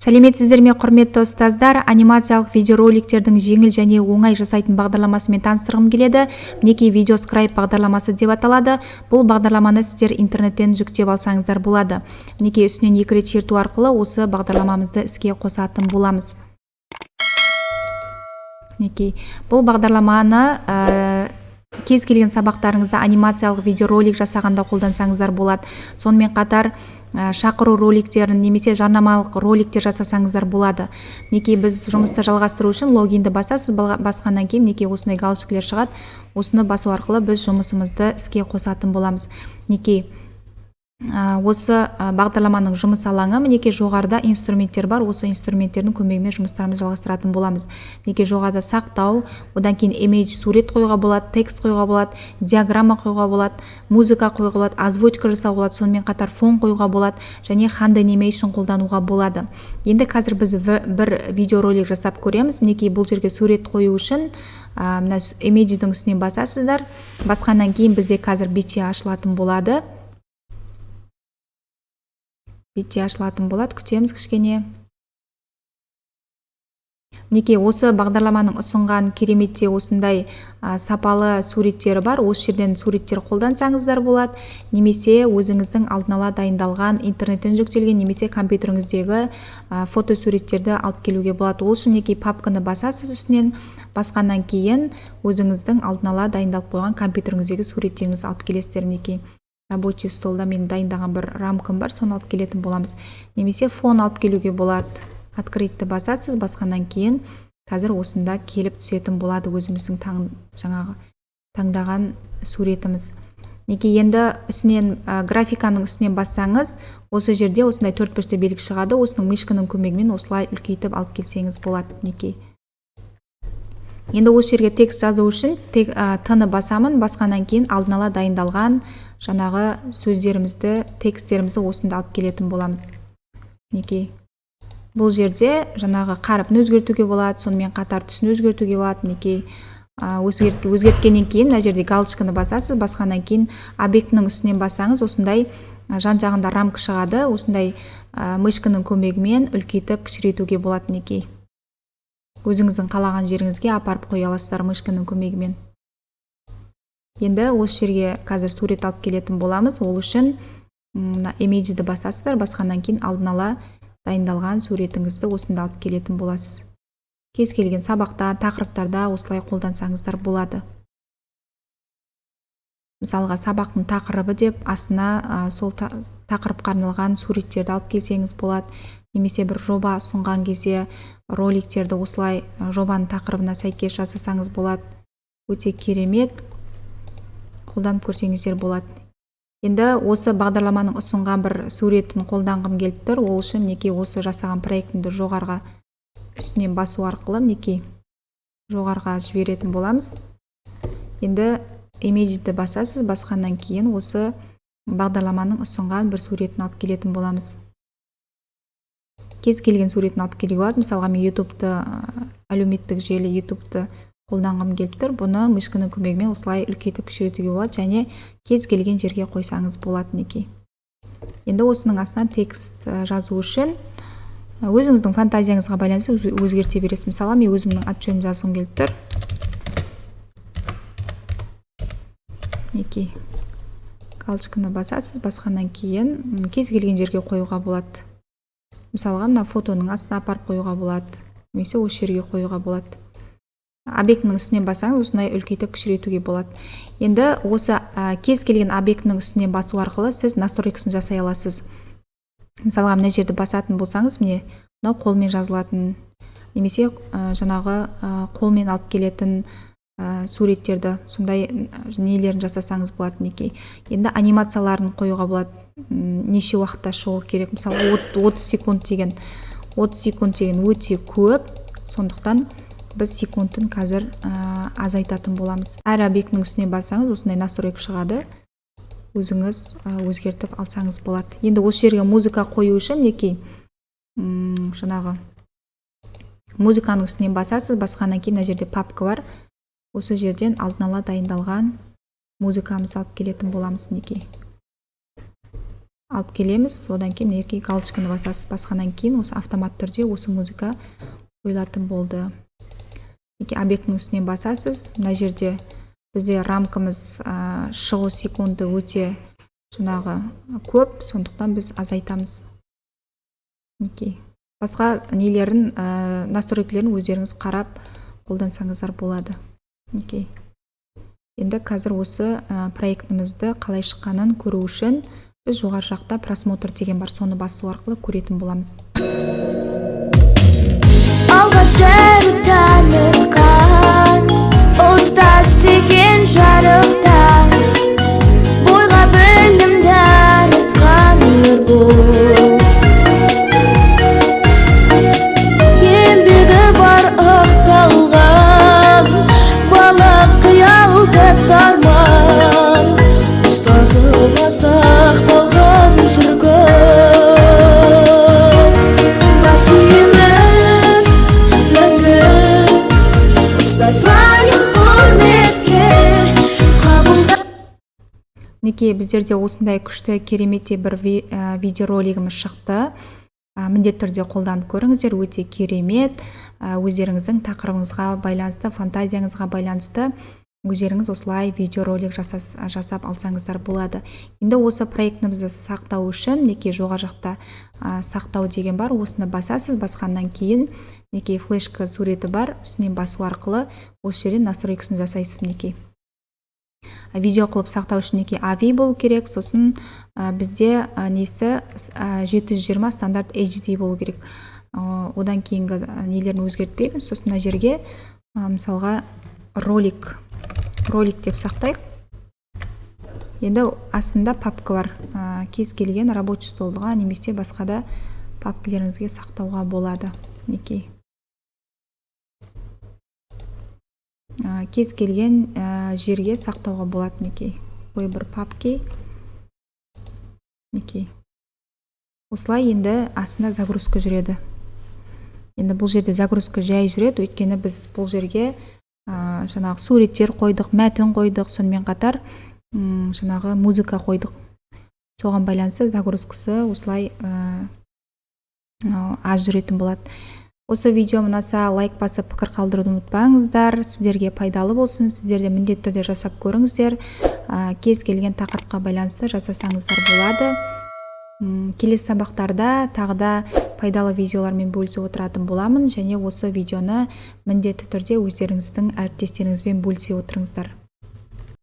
Сәлеметсіздер ме, құрметті ұстаздар? Анимациялық видеороликтердің жеңіл және оңай жасайтын бағдарламасымен таныстырғым келеді. Мінекей видеоскрайп бағдарламасы деп аталады. Бұл бағдарламаны сіздер интернеттен жүктеп алсаңыздар болады. Мінекей үстінен 2 рет шерту арқылы осы бағдарламамызды іске қосатын боламыз. Мінекей бұл бағдарламаны кез келген сабақтарыңызда анимациялық видеоролик жасағанда қолдансаңыздар болады. Сонымен қатар шақыру роликтерін немесе жарнамалық роликтер жасасаңыздар болады. Мінекей біз жұмысты жалғастыру үшін логинді басасыз, басқаннан кейін мінекей осындай галочкалар шығады. Осыны басу арқылы біз жұмысымызды іске қосатын боламыз. Мінекей осы бағдарламаның жұмыс алаңы, мінекей жоғарыда инструменттер бар. Осы инструменттердің көмегімен жұмыстарымызды жалғастыратын боламыз. Мінекей жоғарыда сақтау, одан кейін image сурет қоюға болады, текст қоюға болады, диаграмма қоюға болады, музыка қоюға болады, озвучка жасауға болады, сонымен қатар фон қоюға болады және hand animation қолдануға болады. Енді қазір біз бір видеоролик жасап көреміз. Мінекей бұл жерге сурет қою үшін мына image-дің үстінен басасыздар. Басқаннан кейін бізде қазір бетше ашылатын болады. Күтеміз кішкене. Мінекей осы бағдарламаның ұсынған кереметте осындай сапалы суреттері бар. Осы жерден суреттер қолдансаңыздар болады. Немесе өзіңіздің алдын ала дайындалған, интернеттен жүктелген, немесе компьютеріңіздегі фото суреттерді алып келуге болады. Ол үшін мінекей папканы басасыз үстінен. Басқаннан кейін өзіңіздің алдын ала дайындалып қойған компьютеріңіздегі суреттеріңізді алып келесіздер. Мінекей рабочий столда мен дайындаған бір рамкам бар, соны алып келетін боламыз. Немесе фон алып келуге болады. Открытті басасыз, басқаннан кейін қазір осында келіп түсетін болады өзіміздің жаңағы таңдаған суретіміз. Мінекей енді үстінен графиканың үстінен бассаңыз, осы жерде осындай 4 бұрышты белгі шығады. Осының мишканың көмегімен осылай үлкейтіп алып келсеңіз болады. Мінекей. Енді осы жерге текст жазу үшін Т-ны басамын, басқаннан кейін алдын ала дайындалған жаңағы сөздерімізді, тексттерімізді осында алып келетін боламыз. Мінекей. Бұл жерде жаңағы қарпін өзгертуге болады, сонымен қатар түсін өзгертуге болады. Мінекей өзгерткеннен кейін мына жерде галочканы басасыз, басқаннан кейін объектінің үстінен бассаңыз, осындай жан-жағында рамка шығады. Осындай мышканың көмегімен үлкейтіп кішірейтуге болады. Мінекей. Өзіңіздің қалаған жеріңізге апарып қоя аласыздар мышканың көмегімен. Енді осы жерге қазір сурет алып келетін боламыз. Ол үшін image-ді басасыздар, басқаннан кейін алдын ала дайындалған суретіңізді осында алып келетін боласыз. Кез келген сабақта, тақырыптарда осылай қолдансаңыздар болады. Мысалға сабақтың тақырыбы деп астына сол тақырыпқа арналған суреттерді алып келсеңіз болады. Немесе бір жоба ұсынған кезде роликтерді осылай жобаның тақырыбына сәйкес жасасаңыз болады. Өте керемет. Қолданып көрсеңіздер болады. Енді осы бағдарламаның ұсынған бір суретін қолданғым келіп тұр. Ол үшін мінекей осы жасаған проектімді жоғарға үстінен басу арқылы мінекей жоғарға жіберетін боламыз. Енді image-ді басасыз, басқаннан кейін осы бағдарламаның ұсынған бір суретін алып келетін боламыз. Кез келген суретін алып келуге болады. Мысалға мен YouTube-ты, әлеуметтік желі YouTube-ты қолданғым келіп тұр. Бұны мышканың көмегімен осылай үлкейтіп кішірейтуге болады және кез келген жерге қойсаңыз болады. Мінекей. Енді осының астынан текст жазу үшін өзіңіздің фантазияңызға байланысты өзгерте бересіз. Мысалы, мен өзімнің аты-жөнімді жазғым келіп тұр. Мінекей. Галочканы басасыз, басқаннан кейін кез келген жерге қоюға болады. Мысалға, мына фотоның астына апарып қоюға болады. Немесе осы жерге қоюға болады. Объектінің үстінен басаңыз, осындай үлкейтіп кішірейтуге болады. Енді осы кез келген объектінің үстінен басу арқылы сіз настройкасын жасай аласыз. Мысалға, мына жерді басатын болсаңыз, міне мынау қолмен жазылатын, немесе жаңағы қолмен алып келетін суреттерді, сондай нелерін жасасаңыз болады. Мінекей. Енді анимацияларын қоюға болады. Неше уақытта шығу керек. Мысалы, 30 секунд деген өте көп. Сондықтан біз секундтың қазір азайтатын боламыз. Әр объектінің үстіне бассаңыз, осындай настройка шығады. Өзіңіз өзгертіп алсаңыз болады. Енді осы жерге музыка қою үшін мінекей жаңағы музыканың үстінен басасыз, басқаннан кейін мына жерде папка бар. Осы жерден алдын ала дайындалған музыкамызды алып келетін боламыз. Мінекей. алып келеміз. Одан кейін мінекей галочканы басасыз. Басқаннан кейін осы автомат түрде осы музыка қойылатын болды. Мінекей объектінің үстінен басасыз. Мына жерде бізде рамкамыз шығу секунды өте жаңағы көп, сондықтан біз азайтамыз. Мінекей басқа нелерін, настройкаларын өздеріңіз қарап қолдансаңыздар болады. Мінекей енді қазір осы проектімізді қалай шыққанын көру үшін біз жоғары жақта просмотр деген бар, соны басу арқылы көретін боламыз. Алғаш әріп танытқан ұстаз деген жарықта бойға білім дарытқан өр бұл. Еңбегі бар ақталған бала қиялды тарман, ұстазыма сақталған сүргін. Басымын мәңгі ұстаз лайық құрметке қабылда. Мінекей біздерде осындай күшті керемете бір видеоролигіміз шықты. Міндетті түрде қолданып көріңіздер, өте керемет. Өздеріңіздің тақырыбыңызға байланысты, фантазияңызға байланысты өздеріңіз осылай видеоролик жасап алсаңыздар болады. Енді осы проектімізді сақтау үшін мінекей жоғары жақта сақтау деген бар, осыны басасыз. Басқаннан кейін мінекей флешка суреті бар, үстінен басу арқылы осы жерден настройкасын жасайсыз. Мінекей видео қылып сақтау үшін мінекей AVI болу керек, сосын бізде несі 720 стандарт HD болу керек. Одан кейінгі нелерін өзгертпейміз. Сосын мына жерге мысалға ролик деп сақтайық. Енді астында папка бар. Кез келген рабочий столға немесе басқада папкалеріңізге сақтауға болады. Мінекей кез келген жерге сақтауға болады. Мінекей выбор папки. Мінекей осылай енді астында загрузка жүреді. Енді бұл жерде загрузка жай жүреді, өйткені біз бұл жерге жаңағы суреттер қойдық, мәтін қойдық, сонымен қатар жаңағы музыка қойдық. Соған байланысты загрузкасы осылай аз жүретін болады. Осы видео ұнаса лайк басып пікір қалдыруды ұмытпаңыздар. Сіздерге пайдалы болсын. Сіздерде міндетті түрде жасап көріңіздер. Кез келген тақырыпқа байланысты жасасаңыздар болады. Келесі сабақтарда тағы да пайдалы видеолармен бөлісіп отыратын боламын, және осы видеоны міндетті түрде өздеріңіздің әріптестеріңізбен бөлісе отырыңыздар.